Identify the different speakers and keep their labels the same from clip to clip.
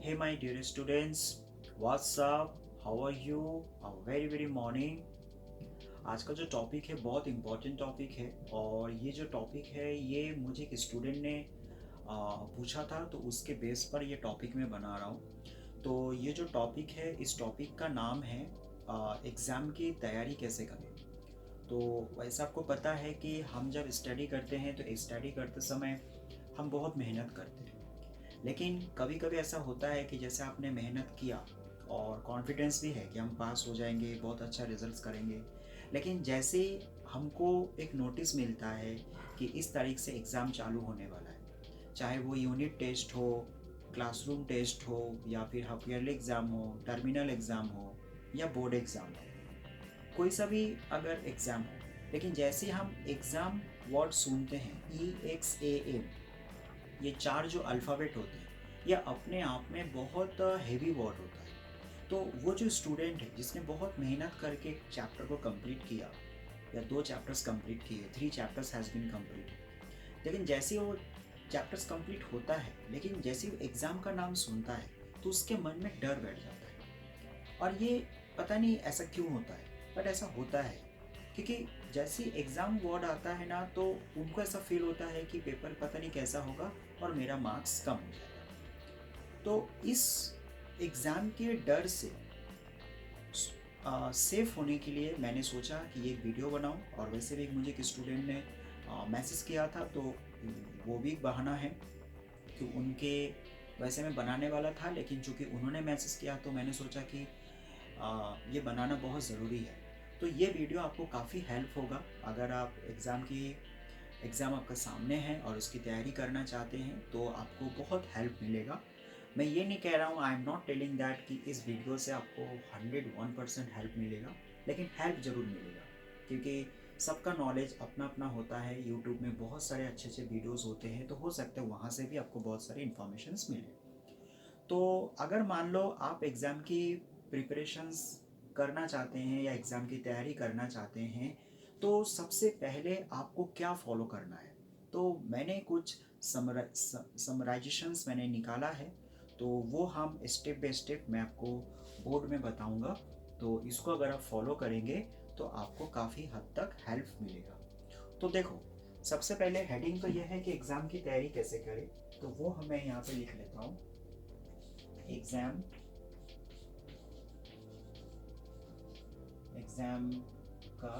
Speaker 1: Hey my dear students, what's up? How are you? A very morning. आज का जो topic है बहुत इम्पोर्टेंट टॉपिक है और ये जो टॉपिक है ये मुझे एक स्टूडेंट ने पूछा था तो उसके बेस पर ये टॉपिक मैं बना रहा हूँ। तो ये जो टॉपिक है इस टॉपिक का नाम है एग्ज़ाम की तैयारी कैसे करें। तो वैसे आपको पता है कि हम जब स्टडी करते हैं तो स्टडी करते समय हम बहुत मेहनत करते हैं, लेकिन कभी कभी ऐसा होता है कि जैसे आपने मेहनत किया और कॉन्फिडेंस भी है कि हम पास हो जाएंगे, बहुत अच्छा रिजल्ट्स करेंगे, लेकिन जैसे ही हमको एक नोटिस मिलता है कि इस तारीख से एग्ज़ाम चालू होने वाला है, चाहे वो यूनिट टेस्ट हो, क्लासरूम टेस्ट हो, या फिर हाफ ईयरली एग्ज़ाम हो, टर्मिनल एग्ज़ाम हो, या बोर्ड एग्ज़ाम हो, कोई सा भी अगर एग्ज़ाम हो, लेकिन जैसे हम एग्ज़ाम वर्ड सुनते हैं EXAM, ये चार जो अल्फ़ाबेट होते हैं ये अपने आप में बहुत हेवी वर्ड होता है। तो वो जो स्टूडेंट है जिसने बहुत मेहनत करके एक चैप्टर को कंप्लीट किया या दो चैप्टर्स कंप्लीट किए, 3 चैप्टर्स हैज़ बीन कंप्लीट, लेकिन जैसे वो चैप्टर्स कंप्लीट होता है, लेकिन जैसे वो एग्ज़ाम का नाम सुनता है तो उसके मन में डर बैठ जाता है। और ये पता नहीं ऐसा क्यों होता है, बट ऐसा होता है क्योंकि जैसे एग्ज़ाम वर्ड आता है ना तो उनको ऐसा फील होता है कि पेपर पता नहीं कैसा होगा और मेरा मार्क्स कम हो जाएगा। तो इस एग्ज़ाम के डर से सेफ होने के लिए मैंने सोचा कि ये एक वीडियो बनाऊं। और वैसे भी मुझे एक स्टूडेंट ने मैसेज किया था, तो वो भी एक बहाना है कि उनके वैसे मैं बनाने वाला था, लेकिन चूँकि उन्होंने मैसेज किया तो मैंने सोचा कि ये बनाना बहुत ज़रूरी है। तो ये वीडियो आपको काफ़ी हेल्प होगा अगर आप एग्ज़ाम आपका सामने है और उसकी तैयारी करना चाहते हैं तो आपको बहुत हेल्प मिलेगा। मैं ये नहीं कह रहा हूँ, I am not telling that कि इस वीडियो से आपको 101% हेल्प मिलेगा, लेकिन हेल्प ज़रूर मिलेगा क्योंकि सबका नॉलेज अपना अपना होता है। यूट्यूब में बहुत सारे अच्छे अच्छे वीडियोस होते हैं, तो हो सकता है वहाँ से भी आपको बहुत सारी इन्फॉर्मेशंस मिले। तो अगर मान लो आप एग्ज़ाम की प्रिपरेशंस करना चाहते हैं या एग्ज़ाम की तैयारी करना चाहते हैं, तो सबसे पहले आपको क्या फॉलो करना है। तो मैंने कुछ समराइजेशंस मैंने निकाला है, तो वो हम स्टेप बाय स्टेप मैं आपको बोर्ड में बताऊंगा। तो इसको अगर आप फॉलो करेंगे तो आपको काफ़ी हद तक हेल्प मिलेगा। तो देखो, सबसे पहले हेडिंग तो यह है कि एग्ज़ाम की तैयारी कैसे करें। तो वो हमें यहाँ पे लिख लेता हूँ, एग्ज़ाम एग्ज़ाम का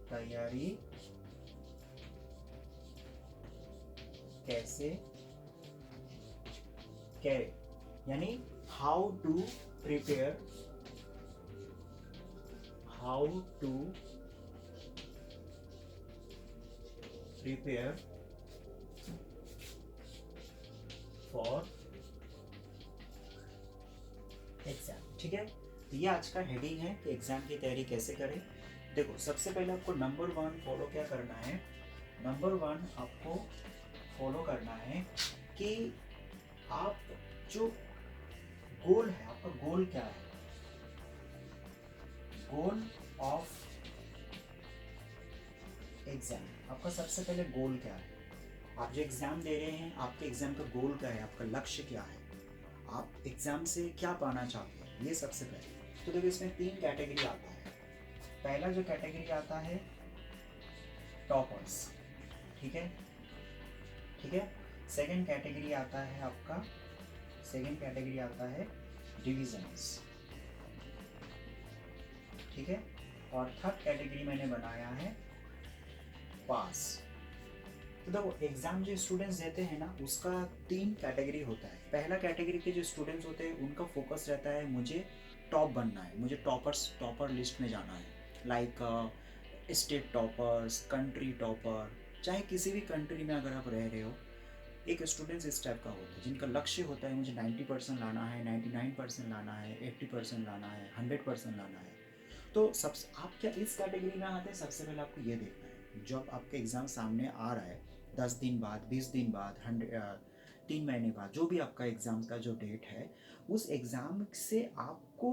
Speaker 1: तैयारी कैसे करें, यानी how to prepare how to prepare for exam. ठीक है, तो ये आज का हेडिंग है कि एग्जाम की तैयारी कैसे करें। देखो, सबसे पहले आपको नंबर 1 फॉलो क्या करना है। नंबर 1 आपको फॉलो करना है कि आप जो गोल है, आपका गोल क्या है, गोल ऑफ एग्जाम। आपका सबसे पहले गोल क्या है, आप जो एग्जाम दे रहे हैं आपके एग्जाम का गोल क्या है, आपका लक्ष्य क्या है, आप एग्जाम से क्या पाना चाहते हैं, ये सबसे पहले। तो देखो, इसमें 3 कैटेगरी आता है। पहला जो कैटेगरी आता है टॉपर्स, ठीक है, ठीक है। सेकंड कैटेगरी आता है आपका, सेकंड कैटेगरी आता है डिविजन्स, ठीक है। और थर्ड कैटेगरी मैंने बनाया है पास। तो देखो, एग्जाम जो स्टूडेंट्स देते हैं ना उसका 3 कैटेगरी होता है। पहला कैटेगरी के जो स्टूडेंट्स होते हैं उनका फोकस रहता है मुझे टॉप बनना है, मुझे टॉपर लिस्ट में जाना है, like state toppers, country topper, चाहे किसी भी कंट्री में अगर आप रह रहे हो। एक स्टूडेंट्स इस टाइप का होता है जिनका लक्ष्य होता है मुझे 90% लाना है, 99% लाना है, 80% लाना है, 100% लाना है। तो सबसे आप क्या इस कैटेगरी में आते हैं, सबसे पहले आपको ये देखना है जब आपका एग्ज़ाम सामने आ रहा है, 10 दिन बाद, 20 दिन बाद, 3 महीने बाद, जो भी आपका एग्ज़ाम का जो डेट है, उस एग्ज़ाम से आपको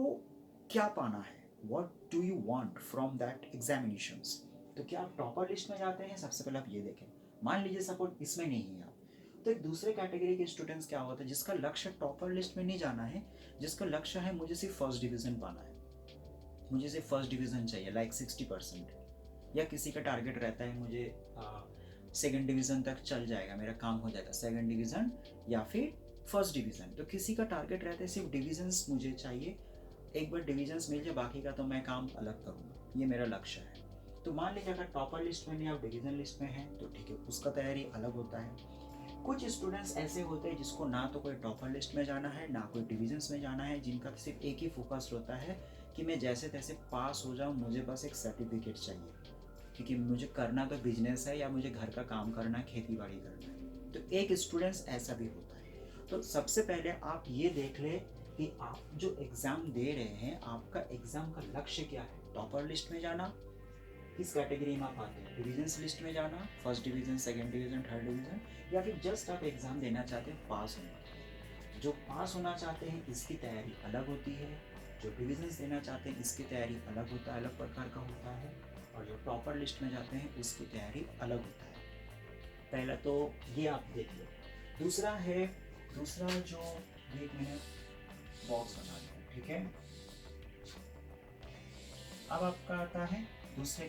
Speaker 1: क्या पाना है, what do you want from that examinations. तो क्या आप टॉपर लिस्ट में जाते हैं, सबसे पहले आप ये देखें। मान लीजिए सपोज इसमें नहीं है आप, तो एक दूसरे कैटेगरी के स्टूडेंट्स क्या होते हैं जिसका लक्ष्य टॉपर लिस्ट में नहीं जाना है, जिसका लक्ष्य है मुझे सिर्फ फर्स्ट डिवीज़न पाना है, मुझे सिर्फ फर्स्ट डिवीज़न चाहिए लाइक 60%, या किसी का टारगेट रहता है मुझे सेकंड डिवीज़न तक चल जाएगा, मेरा काम हो जाएगा सेकंड डिवीज़न या फिर फर्स्ट डिवीज़न। तो किसी का टारगेट रहता है सिर्फ डिवीजन्स मुझे चाहिए, एक बार डिवीजन्स मिल जाए बाकी का तो मैं काम अलग करूँगा, ये मेरा लक्ष्य है। तो मान लीजिए अगर टॉपर लिस्ट में नहीं आप डिवीज़न लिस्ट में हैं तो ठीक है, उसका तैयारी अलग होता है। कुछ स्टूडेंट्स ऐसे होते हैं जिसको ना तो कोई टॉपर लिस्ट में जाना है ना कोई डिवीजन्स में जाना है, जिनका सिर्फ एक ही फोकस होता है कि मैं जैसे तैसे पास हो जाऊँ, मुझे बस एक सर्टिफिकेट चाहिए, क्योंकि मुझे करना तो बिजनेस है या मुझे घर का काम करना है, खेती बाड़ी करना है। तो एक स्टूडेंट्स ऐसा भी होता है। तो सबसे पहले आप ये देख ले कि आप जो एग्ज़ाम दे रहे हैं, आपका एग्ज़ाम का लक्ष्य क्या है। टॉपर लिस्ट में जाना, किस कैटेगरी में आप आते हैं, डिवीजन्स लिस्ट में जाना, first division, second division, third division, या फिर जस्ट आप एग्ज़ाम देना चाहते हैं पास होना। जो पास होना चाहते हैं इसकी तैयारी अलग होती है, जो डिवीजन्स देना चाहते हैं इसकी तैयारी अलग होता है, अलग प्रकार का होता है, और जो टॉपर लिस्ट में जाते हैं उसकी तैयारी अलग होता है। पहला तो ये आप देख लो। दूसरा जो, एक मिनट बॉक्स बना लिया, ठीक है। अब आपका आता है दूसरे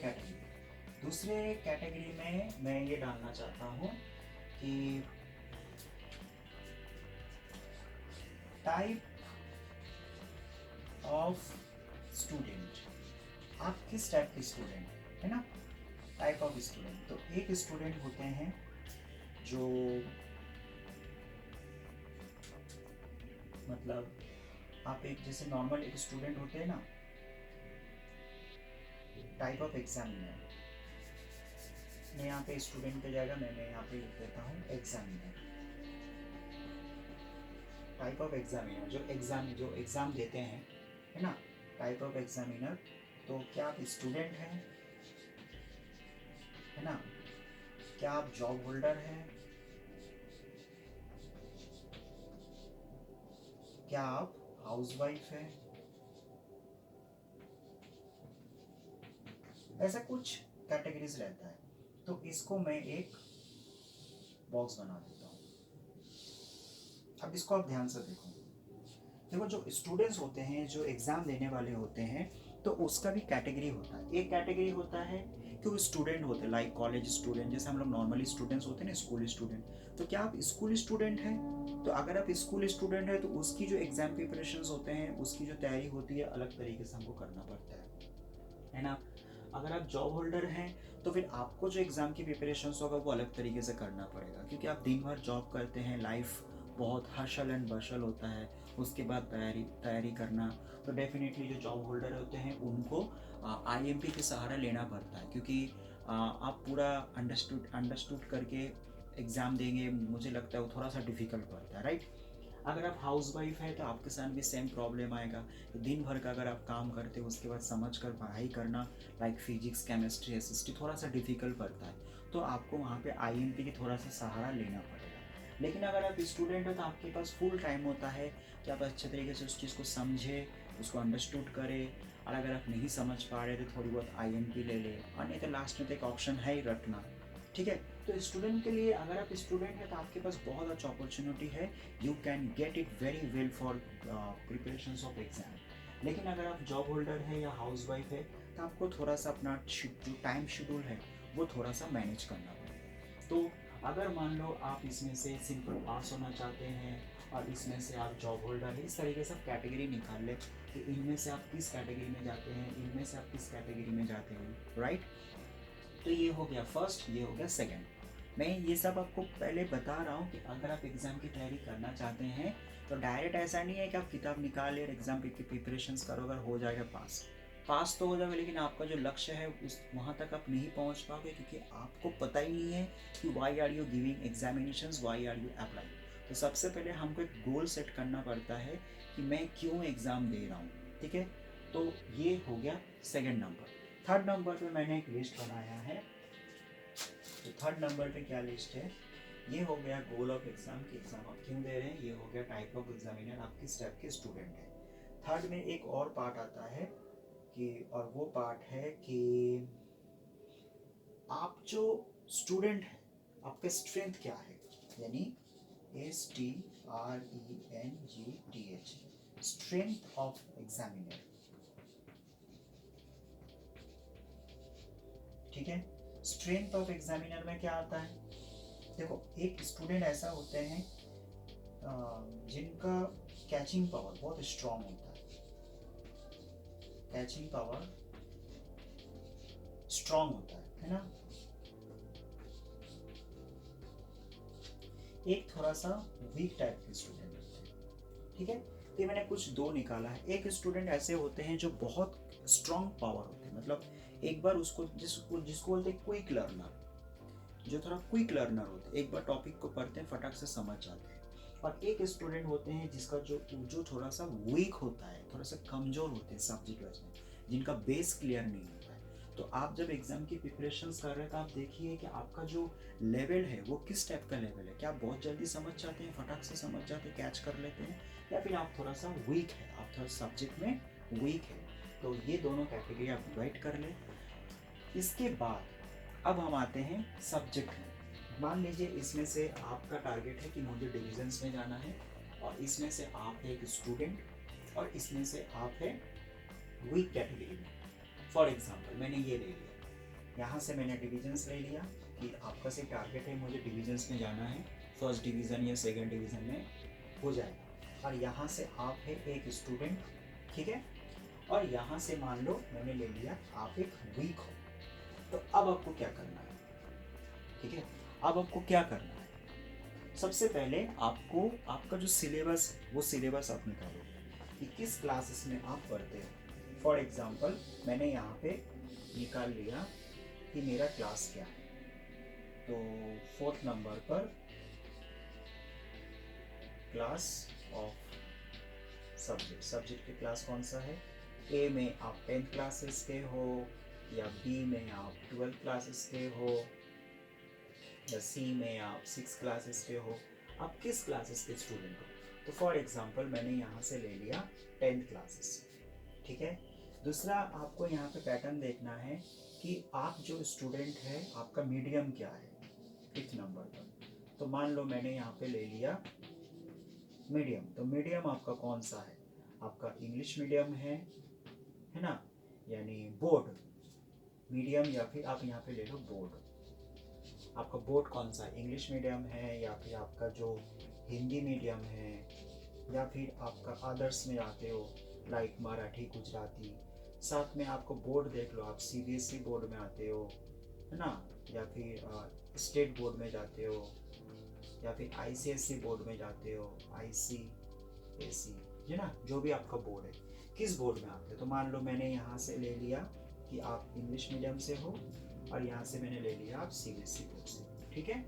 Speaker 1: कैटेगरी में मैं ये डालना चाहता हूँ कि टाइप ऑफ स्टूडेंट, आप किस टाइप के स्टूडेंट है ना, टाइप ऑफ स्टूडेंट। तो एक स्टूडेंट होते हैं जो मतलब आप एक जैसे नॉर्मल एक स्टूडेंट होते हैं ना, टाइप ऑफ एग्जामिनर, मैं यहाँ पे स्टूडेंट पे जाएगा, मैं यहाँ पे लिख देता हूँ एग्जामिनर। टाइप ऑफ एग्जामिनर जो एग्ज़ाम देते हैं, है ना, टाइप ऑफ एग्जामिनर। तो क्या आप स्टूडेंट हैं, है ना, क्या आप जॉब होल्डर हैं, क्या आप हाउसवाइफ हैं, ऐसा कुछ कैटेगरीज रहता है। तो इसको मैं एक बॉक्स बना देता हूँ। अब इसको आप ध्यान से देखो, जो स्टूडेंट्स होते हैं, जो एग्ज़ाम देने वाले होते हैं, तो उसका भी कैटेगरी होता है। एक कैटेगरी होता है कि वो स्टूडेंट होते हैं, लाइक कॉलेज स्टूडेंट, जैसे हम लोग नॉर्मली स्टूडेंट्स होते हैं ना, स्कूल स्टूडेंट। तो क्या आप स्कूल स्टूडेंट हैं, तो अगर आप स्कूल स्टूडेंट हैं तो उसकी जो एग्ज़ाम प्रिपरेशंस होते हैं, उसकी जो तैयारी होती है अलग तरीके से हमको करना पड़ता है ना। अगर आप जॉब होल्डर हैं तो फिर आपको जो एग्ज़ाम की प्रिपरेशंस होगा वो अलग तरीके से करना पड़ेगा, क्योंकि आप दिन भर जॉब करते हैं, लाइफ बहुत हशल एंड बशल होता है, उसके बाद तैयारी करना। तो डेफिनेटली जो जॉब होल्डर होते हैं उनको आईएमपी के सहारा लेना पड़ता है, क्योंकि आप पूरा अंडरस्टूड करके एग्ज़ाम देंगे, मुझे लगता है वो थोड़ा सा डिफ़िकल्ट पड़ता है, राइट। अगर आप हाउस वाइफ है तो आपके साथ भी सेम प्रॉब्लम आएगा। दिन भर का अगर आप काम करते हो उसके बाद समझ कर पढ़ाई करना, लाइक फिजिक्स, केमिस्ट्री, एसएसटी थोड़ा सा डिफिकल्ट पड़ता है, तो आपको वहाँ पे आईएमपी की थोड़ा सा सहारा लेना पड़ेगा। लेकिन अगर आप स्टूडेंट हो तो आपके पास फुल टाइम होता है कि आप अच्छे तरीके से उस चीज़ को समझे, उसको अंडरस्टूड करें, और अगर आप नहीं समझ पा रहे तो थोड़ी बहुत आईएमपी ले ले, और नहीं तो लास्ट में तो एक ऑप्शन है ही रटना, ठीक है। तो स्टूडेंट के लिए, अगर आप स्टूडेंट हैं तो आपके पास बहुत अच्छा अपॉर्चुनिटी है, you can get it very well for preparation of exam. लेकिन अगर आप जॉब होल्डर है या हाउस वाइफ है तो आपको थोड़ा सा अपना जो टाइम शेड्यूल है वो थोड़ा सा मैनेज करना पड़ेगा। तो अगर मान लो आप इसमें से सिंपल पास होना चाहते हैं और इसमें से आप जॉब होल्डर है, इस तरीके से आप कैटेगरी निकाल ले कि इनमें से आप किस कैटेगरी में जाते हैं, इनमें से आप किस कैटेगरी में जाते हैं, राइट। तो ये हो गया फर्स्ट, ये हो गया सेकंड। मैं ये सब आपको पहले बता रहा हूँ कि अगर आप एग्ज़ाम की तैयारी करना चाहते हैं तो डायरेक्ट ऐसा नहीं है कि आप किताब निकाले और एग्ज़ाम की प्रिपरेशंस करो, अगर हो जाएगा पास तो हो जाएगा, लेकिन आपका जो लक्ष्य है उस वहाँ तक आप नहीं पहुँच पाओगे, क्योंकि आपको पता ही नहीं है कि why are you giving examinations, why are you applying. तो सबसे पहले हमको एक गोल सेट करना पड़ता है कि मैं क्यों एग्ज़ाम दे रहा हूँ, ठीक है। तो ये हो गया सेकेंड नंबर। थर्ड नंबर पे मैंने एक लिस्ट बनाया है। तो थर्ड नंबर पे क्या लिस्ट है, ये हो गया गोल ऑफ एग्जाम की एग्जाम आप क्यों दे रहे हैं, ये हो गया टाइप ऑफ एग्जामिनर, आप किस टाइप के स्टूडेंट हैं। थर्ड में एक और पार्ट आता है कि, और वो पार्ट है कि आप जो स्टूडेंट हैं आपका स्ट्रेंथ क्या है, यानी STRENGTH, स्ट्रेंथ ऑफ एग्जामिनर। ठीक है, स्ट्रेंथ ऑफ एग्जामिनर में क्या आता है? देखो, एक स्टूडेंट ऐसा होते हैं जिनका कैचिंग पावर बहुत स्ट्रांग होता है, कैचिंग पावर स्ट्रांग होता है ना। एक थोड़ा सा वीक टाइप के स्टूडेंट होते हैं। ठीक है, तो ये मैंने कुछ दो निकाला है। एक स्टूडेंट ऐसे होते हैं जो बहुत स्ट्रांग पावर होते हैं, मतलब एक बार उसको जिसको बोलते हैं क्विक लर्नर, जो थोड़ा क्विक लर्नर होते हैं, एक बार टॉपिक को पढ़ते हैं फटाक से समझ जाते हैं। और एक स्टूडेंट होते हैं जिसका जो थोड़ा सा वीक होता है, थोड़ा सा कमजोर होते हैं सब्जेक्ट वाइज में, जिनका बेस क्लियर नहीं होता है। तो आप जब एग्जाम की प्रिपरेशंस कर रहे हैं तो आप देखिए कि आपका जो लेवल है वो किस टाइप का लेवल है। क्या आप बहुत जल्दी समझ जाते हैं, फटाक से समझ जाते हैं, कैच कर लेते हैं, या फिर आप थोड़ा सा वीक है, आप थोड़ा सब्जेक्ट में वीक है। तो ये दोनों कैटेगरी आप डिवाइड कर लें। इसके बाद अब हम आते हैं सब्जेक्ट में। मान लीजिए इसमें से आपका टारगेट है कि मुझे डिविजन्स में जाना है, और इसमें से आप है एक स्टूडेंट, और इसमें से आप है वीक कैटेगरी में। फॉर एग्जांपल मैंने ये ले लिया, यहाँ से मैंने डिविजन्स ले लिया कि आपका से टारगेट है मुझे डिविजन्स में जाना है, फर्स्ट डिवीज़न या सेकंड डिवीज़न में हो जाएगा। और यहाँ से आप है एक स्टूडेंट, ठीक है, और यहाँ से मान लो मैंने ले लिया आप एक वीक हो। तो अब आपको क्या करना है? ठीक है, अब आपको क्या करना है? सबसे पहले आपको आपका जो सिलेबस, वो सिलेबस आप निकालोगे कि किस क्लासेस में आप पढ़ते हो। फॉर एग्जांपल मैंने यहाँ पे निकाल लिया कि मेरा क्लास क्या है। तो 4th नंबर पर क्लास ऑफ सब्जेक्ट की क्लास कौन सा है? ए में आप 10th क्लासेस के हो, या बी में आप 12th क्लासेस के हो, या सी में आप 6 क्लासेस के हो। आप किस क्लासेस के स्टूडेंट हो? तो फॉर एग्जांपल मैंने यहाँ से ले लिया 10th क्लासेस। ठीक है, दूसरा आपको यहाँ पे पैटर्न देखना है कि आप जो स्टूडेंट है आपका मीडियम क्या है 5th नंबर पर। तो मान लो मैंने यहाँ पे ले लिया मीडियम। तो मीडियम आपका कौन सा है? आपका इंग्लिश मीडियम है ना, यानी बोर्ड मीडियम, या फिर आप यहाँ पे ले लो बोर्ड। आपका बोर्ड कौन सा है? इंग्लिश मीडियम है, या फिर आपका जो हिंदी मीडियम है, या फिर आपका अदर्स में आते हो लाइक मराठी, गुजराती। साथ में आपको बोर्ड देख लो, आप सीबीएसई बोर्ड में आते हो, है ना, या फिर स्टेट बोर्ड में जाते हो, या फिर आईसीएसई बोर्ड में जाते हो, आईसीएसई, है ना, जो भी आपका बोर्ड है, किस बोर्ड में आते हो। तो मान लो मैंने यहाँ से ले लिया कि आप इंग्लिश मीडियम से हो, और यहाँ से मैंने ले लिया आप सीबीएसई बोर्ड से। ठीक है,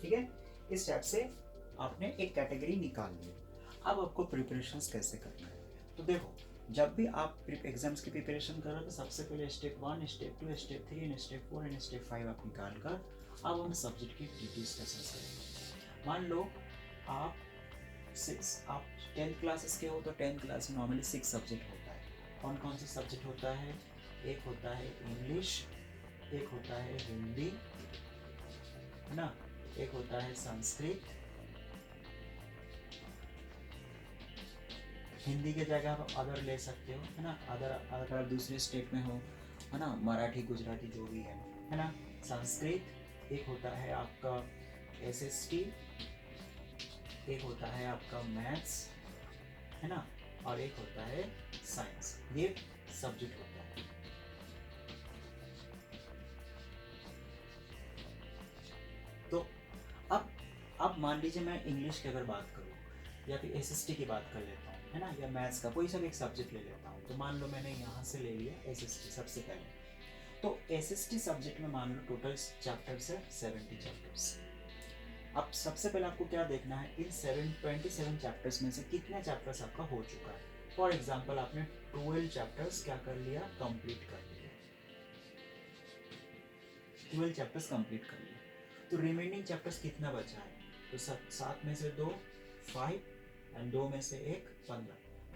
Speaker 1: ठीक है, इस टाइप से आपने एक कैटेगरी निकाल ली। अब आपको प्रिपरेशंस कैसे करना है? तो देखो, जब भी आप एग्जाम्स की प्रिपरेशन कर रहे हो तो सबसे पहले step 1, step 2, step 3 and step 4 and step 5 आप निकाल कर अब हम सब्जेक्ट की डिस्कशन करेंगे। मान लो आप 10th क्लासेस के हो, तो 10th क्लास में नॉर्मली 6 सब्जेक्ट होता है। कौन कौन से सब्जेक्ट होता है? एक होता है इंग्लिश, एक होता है हिंदी, है ना, एक होता है संस्कृत, हिंदी के जगह आप अदर ले सकते हो, है ना, अगर आप दूसरे स्टेट में हो, है ना, मराठी, गुजराती जो भी है ना। संस्कृत, एक होता है आपका एसएसटी, एक होता है आपका मैथ्स, है ना, और एक होता है साइंस। ये सब्जेक्ट होता है। तो अब मान लीजिए मैं इंग्लिश की अगर बात करूँ, या फिर एसएसटी की बात कर लेता हूँ, है ना, या मैथ्स का कोई सा भी एक सब्जेक्ट ले लेता हूँ। तो मान लो मैंने यहाँ से ले लिया एसएसटी सबसे पहले। तो एसएसटी सब्जेक्ट में मान लो टोटल चैप्टर्स है 70 चैप्टर्स। अब सबसे पहले आपको क्या देखना है, इन 27 चैप्टर्स में से कितने चैप्टर्स आपका हो चुका है। फॉर एग्जाम्पल आपने 12 चैप्टर्स क्या कर लिया, कंप्लीट कर लिया, 12 चैप्टर्स कंप्लीट कर लिया। तो रिमेनिंग चैप्टर्स कितना बचा है? तो 7 में से 2 5 एंड 2 में से 1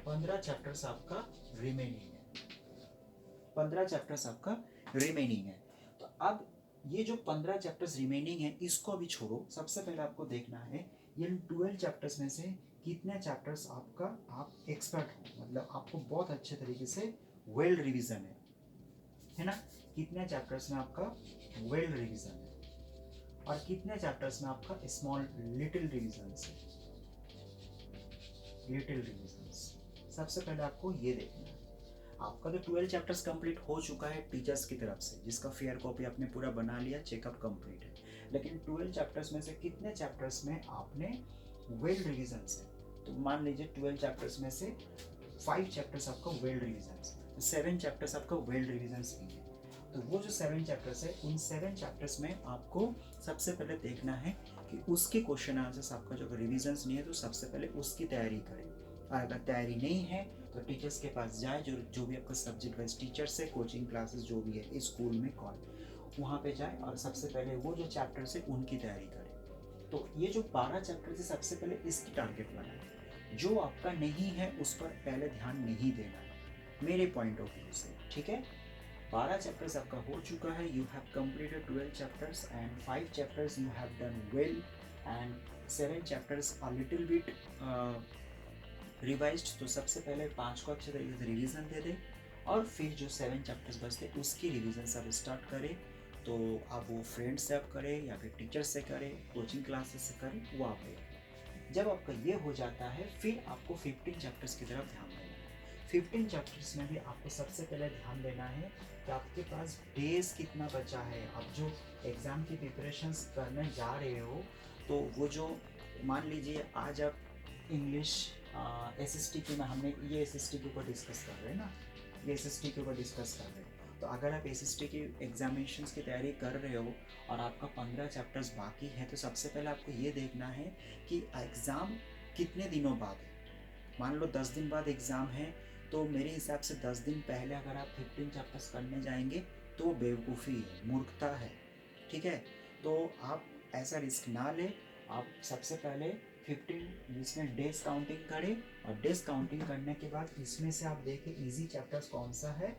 Speaker 1: 15 चैप्टर्स आपका रिमेनिंग है, 15 चैप्टर्स आपका रिमेनिंग है। तो अब ये जो 15 चैप्टर्स रिमेनिंग है इसको अभी छोड़ो, सबसे पहले आपको देखना है ये 12 चैप्टर्स में से कितने चैप्टर्स आप एक्सपर्ट हो, मतलब आपको बहुत अच्छे तरीके से वेल रिवीजन है ना। कितने चैप्टर्स में आपका वेल रिवीजन है और कितने चैप्टर्स में आपका स्मॉल लिटिल रिवीजन है, लिटिल रिवीजन। सबसे पहले आपको ये देखना है। आपका तो 12 चैप्टर्स कंप्लीट हो चुका है टीचर्स की तरफ से, जिसका फेयर कॉपी आपने पूरा बना लिया, चेकअप कंप्लीट है। लेकिन 12 चैप्टर्स में से कितने चैप्टर्स में आपने वेल रिवीजन है, तो मान लीजिए 12 चैप्टर्स में से 5 चैप्टर्स आपका वेल रिवीजन है, तो 7 चैप्टर्स आपका वेल रिवीजन नहीं है। तो वो जो 7 चैप्टर्स है, उन 7 चैप्टर्स में आपको सबसे पहले देखना है कि उसके क्वेश्चन आंसर्स आपका जो रिवीजन्स नहीं है, तो सबसे पहले उसकी तैयारी करें। और अगर तैयारी नहीं है तो टीचर्स के पास जाए, जो भी आपका सब्जेक्ट वाइज टीचर्स है, कोचिंग क्लासेस जो भी है, स्कूल में कॉलेज, वहाँ पे जाए और सबसे पहले वो जो चैप्टर्स है उनकी तैयारी करें। तो ये जो 12 चैप्टर है, सबसे पहले इसकी टारगेट बनाए। जो आपका नहीं है उस पर पहले ध्यान नहीं देना है, मेरे पॉइंट ऑफ व्यू से, ठीक है। 12 चैप्टर्स आपका हो चुका है, you have completed 12 chapters and 5 chapters you have done well and 7 chapters a little bit revised. तो सबसे पहले 5 को अच्छे तरीके से रिवीजन दे दें और फिर जो 7 चैप्टर्स बचते उसकी रिवीजन से आप स्टार्ट करें। तो आप वो फ्रेंड्स से आप करें या फिर टीचर से करें, कोचिंग क्लासेस से करें, वो आप करें। जब आपका ये हो जाता है फिर आपको 15 चैप्टर्स की तरफ ध्यान देना है। 15 चैप्टर्स में भी आपको सबसे पहले ध्यान देना है कि आपके पास डेज कितना बचा है। आप जो एग्ज़ाम की प्रिपरेशंस करने जा रहे हो, तो वो जो मान लीजिए आज आप इंग्लिश SST की, हमने ये SST के ऊपर डिस्कस कर रहे हैं ना, ये SST के ऊपर डिस्कस कर रहे हैं। तो अगर आप SST की एग्जामिनेशंस की तैयारी कर रहे हो और आपका 15 चैप्टर्स बाकी है, तो सबसे पहले आपको ये देखना है कि एग्ज़ाम कितने दिनों बाद है। मान लो 10 दिन बाद एग्ज़ाम है, तो मेरे हिसाब से 10 दिन पहले अगर आप 15 चैप्टर्स करने जाएंगे तो वो बेवकूफ़ी है, मूर्खता है, ठीक है। तो आप ऐसा रिस्क ना लें। आप सबसे पहले 15 जिसमें डेज काउंटिंग करें और डेज काउंटिंग करने के बाद इसमें से आप देखें इजी चैप्टर्स कौन सा है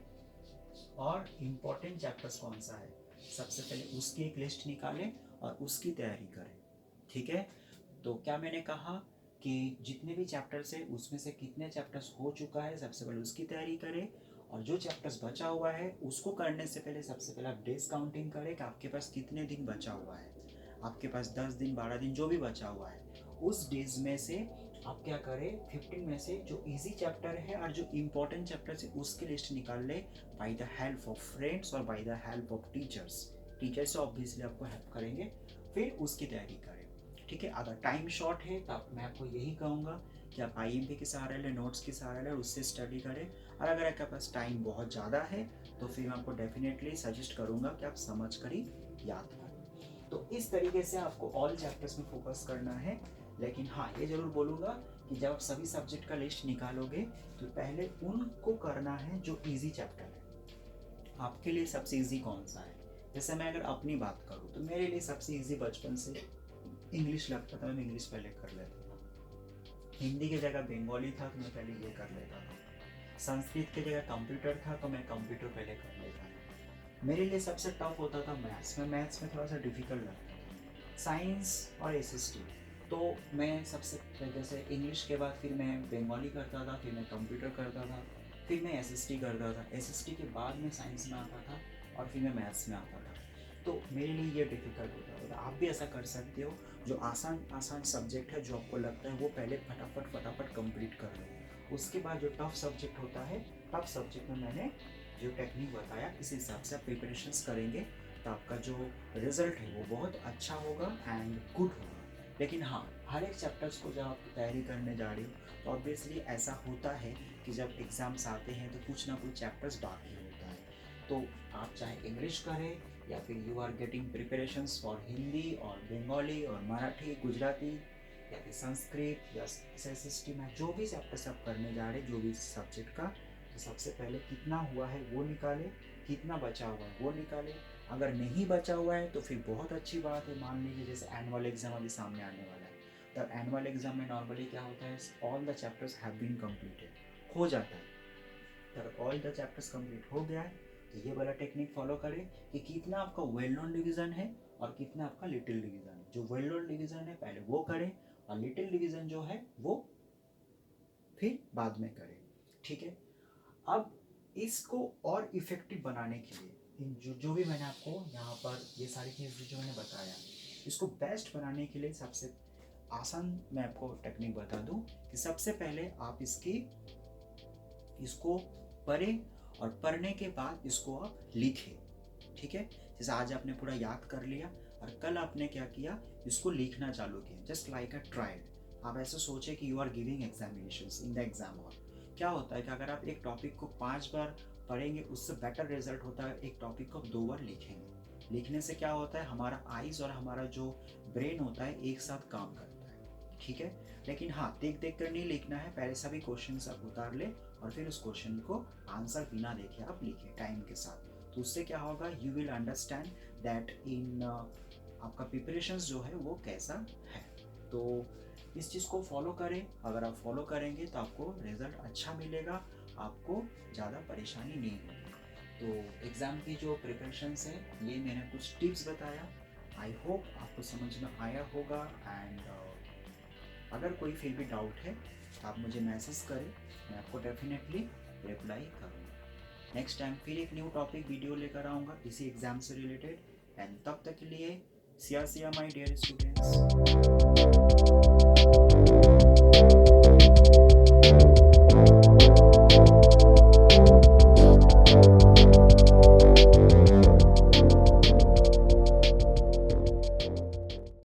Speaker 1: और इम्पोर्टेंट चैप्टर्स कौन सा है। सबसे पहले उसकी एक लिस्ट निकालें और उसकी तैयारी करें, ठीक है। तो क्या मैंने कहा कि जितने भी चैप्टर्स हैं उसमें से कितने चैप्टर्स हो चुका है, सबसे पहले उसकी तैयारी करें। और जो चैप्टर्स बचा हुआ है उसको करने से पहले सबसे पहले आप डेज काउंटिंग करें कि आपके पास कितने दिन बचा हुआ है। आपके पास 10 दिन 12 दिन जो भी बचा हुआ है, उस डेज में से आप क्या करें, 15 में से जो इजी चैप्टर है और जो इम्पोर्टेंट चैप्टर है उसकी लिस्ट निकाल ले, by the help of friends और by the help of teachers. Teachers obviously आपको हेल्प करेंगे, फिर उसकी तैयारी करें, ठीक है। अगर टाइम शॉर्ट है तो मैं आपको यही कहूँगा कि आप IMP के सहारे लें, नोट्स के सहारे लें, उससे स्टडी करें। और अगर आपके पास टाइम बहुत ज़्यादा है तो फिर मैं आपको डेफिनेटली सजेस्ट करूँगा कि आप समझ कर ही याद करें। तो इस तरीके से आपको ऑल चैप्टर्स में फोकस करना है। लेकिन हाँ, ये ज़रूर बोलूँगा कि जब आप सभी सब्जेक्ट का लिस्ट निकालोगे तो पहले उनको करना है जो ईजी चैप्टर है। आपके लिए सबसे ईजी कौन सा है? जैसे मैं अगर अपनी बात करूँ तो मेरे लिए सबसे ईजी बचपन से इंग्लिश लगता था, मैं इंग्लिश पहले कर लेता था। हिंदी की जगह बंगाली था तो मैं पहले ये कर लेता था। संस्कृत की जगह कंप्यूटर था तो मैं कंप्यूटर पहले कर लेता था। मेरे लिए सबसे टफ होता था मैथ्स में थोड़ा सा डिफिकल्ट लगता था। साइंस और SST, तो मैं सबसे जैसे इंग्लिश के बाद फिर मैं बंगाली करता था, फिर मैं कंप्यूटर करता था, फिर मैं SST करता था, SST के बाद मैं साइंस में आता था और फिर मैं मैथ्स में आता था। तो मेरे लिए ये डिफ़िकल्ट होता है। आप भी ऐसा कर सकते हो, जो आसान आसान सब्जेक्ट है जो आपको लगता है वो पहले फटाफट कंप्लीट कर लो। उसके बाद जो टफ सब्जेक्ट होता है, टफ सब्जेक्ट में मैंने जो टेक्निक बताया इस हिसाब से आप प्रिपरेशंस करेंगे तो आपका जो रिजल्ट है वो बहुत अच्छा होगा एंड गुड होगा। लेकिन हाँ, हर एक चैप्टर्स को जब आप तैयारी करने जा रहे हो तो ऑब्वियसली ऐसा होता है कि जब एग्ज़ाम्स आते हैं तो कुछ ना कुछ चैप्टर्स बाकी होता है। तो आप चाहे इंग्लिश करें या फिर you are getting preparations for Hindi और बंगाली और मराठी, गुजराती या फिर संस्कृत या SST में जो भी चैप्टर्स आप करने जा रहे हैं, जो भी सब्जेक्ट का, तो सबसे पहले कितना हुआ है वो निकालें, कितना बचा हुआ है वो निकालें। अगर नहीं बचा हुआ है तो फिर बहुत अच्छी बात है। मान लीजिए जैसे एनुअल एग्ज़ाम अभी सामने आने वाला है, तब एनुअल एग्ज़ाम में नॉर्मली क्या होता है, all the chapters have been completed हो जाता है। तब ऑल द चैप्टर्स कंप्लीट हो गया है तो ये वाला टेक्निक फॉलो करें कि कितना आपका वेल नोन डिवीजन है और कितना आपका लिटिल डिवीजन है। जो वेल नोन डिवीजन है पहले वो करें और लिटिल डिवीजन जो है वो फिर बाद में करें, ठीक है। अब इसको और इफेक्टिव बनाने के लिए इन जो भी मैंने आपको यहाँ पर ये सारी चीज़ जो मैंने बताया, इसको बेस्ट बनाने के लिए सबसे आसान मैं आपको टेक्निक बता दूं कि सबसे पहले आप इसको पढ़ें और पढ़ने के बाद इसको आप लिखें, ठीक है। जैसे आज आपने पूरा याद कर लिया और कल आपने क्या किया, इसको लिखना चालू किया, जस्ट लाइक अ ट्रायल। आप ऐसे सोचे कि you are giving examinations in the exam hall. क्या होता है कि अगर आप एक टॉपिक को 5 बार पढ़ेंगे उससे बेटर रिजल्ट होता है एक टॉपिक को आप 2 बार लिखेंगे। लिखने से क्या होता है, हमारा आइज और हमारा जो ब्रेन होता है एक साथ काम करता है, ठीक है। लेकिन हाँ, देख देख कर नहीं लिखना है, पहले सभी क्वेश्चन आप उतार ले और फिर उस क्वेश्चन को आंसर बिना देखे आप लिखें टाइम के साथ। तो उससे क्या होगा, you will understand that in आपका प्रिपरेशंस जो है वो कैसा है। तो इस चीज़ को फॉलो करें, अगर आप फॉलो करेंगे तो आपको रिजल्ट अच्छा मिलेगा, आपको ज़्यादा परेशानी नहीं होगी। तो एग्ज़ाम की जो प्रिपरेशंस है ये मैंने कुछ टिप्स बताया, आई होप आपको समझ में आया होगा। एंड अगर कोई फिर भी डाउट है तो आप मुझे मैसेज करें, मैं आपको डेफिनेटली रिप्लाई करूँगा। नेक्स्ट टाइम फिर एक न्यू टॉपिक वीडियो लेकर आऊँगा इसी एग्ज़ाम से रिलेटेड। एंड तब तक के लिए सिया माय डियर स्टूडेंट्स।